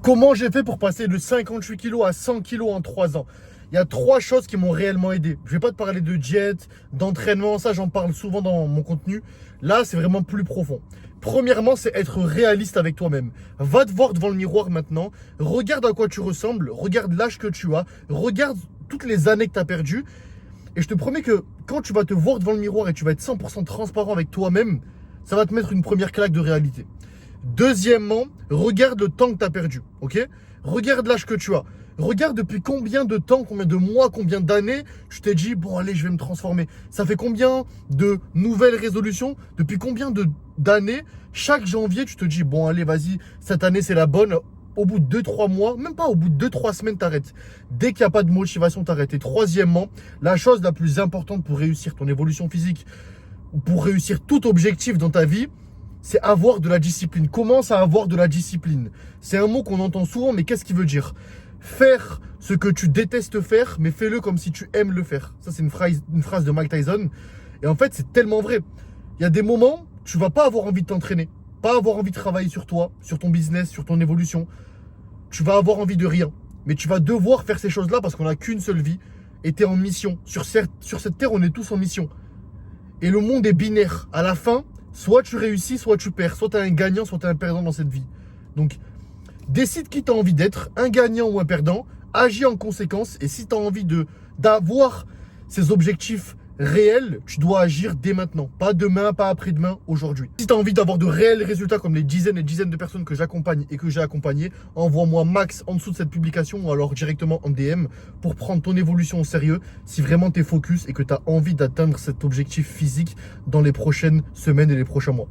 Comment j'ai fait pour passer de 58 kilos à 100 kilos en 3 ans? Il y a 3 choses qui m'ont réellement aidé. Je vais pas te parler de diète, d'entraînement, ça j'en parle souvent dans mon contenu. Là, c'est vraiment plus profond. Premièrement, c'est être réaliste avec toi-même. Va te voir devant le miroir maintenant, regarde à quoi tu ressembles, regarde l'âge que tu as, regarde toutes les années que tu as perdues. Et je te promets que quand tu vas te voir devant le miroir et tu vas être 100% transparent avec toi-même, ça va te mettre une première claque de réalité. Deuxièmement, regarde le temps que tu as perdu, ok? Regarde l'âge que tu as. Regarde depuis combien de temps, combien de mois, combien d'années tu t'es dit, bon allez, je vais me transformer. Ça fait combien de nouvelles résolutions? Depuis combien d'années, chaque janvier, tu te dis, bon allez, vas-y, cette année c'est la bonne. Au bout de 2-3 mois, même pas au bout de 2-3 semaines, t'arrêtes. Dès qu'il n'y a pas de motivation, t'arrêtes. Et troisièmement, la chose la plus importante pour réussir ton évolution physique, ou pour réussir tout objectif dans ta vie, c'est avoir de la discipline. Commence à avoir de la discipline. C'est un mot qu'on entend souvent, mais qu'est-ce qu'il veut dire? Faire ce que tu détestes faire, mais fais-le comme si tu aimes le faire. Ça, c'est une phrase de Mike Tyson. Et en fait, c'est tellement vrai. Il y a des moments, tu vas pas avoir envie de t'entraîner, pas avoir envie de travailler sur toi, sur ton business, sur ton évolution. Tu vas avoir envie de rien. Mais tu vas devoir faire ces choses-là parce qu'on n'a qu'une seule vie. Et tu es en mission. Sur cette terre, on est tous en mission. Et le monde est binaire. À la fin, soit tu réussis, soit tu perds. Soit tu es un gagnant, soit tu es un perdant dans cette vie. Donc, décide qui tu as envie d'être, un gagnant ou un perdant. Agis en conséquence. Et si tu as envie d'avoir ces objectifs réels, tu dois agir dès maintenant. Pas demain, pas après-demain, aujourd'hui. Si tu as envie d'avoir de réels résultats comme les dizaines et dizaines de personnes que j'accompagne et que j'ai accompagnées, envoie-moi max en dessous de cette publication ou alors directement en DM pour prendre ton évolution au sérieux si vraiment tu es focus et que tu as envie d'atteindre cet objectif physique dans les prochaines semaines et les prochains mois.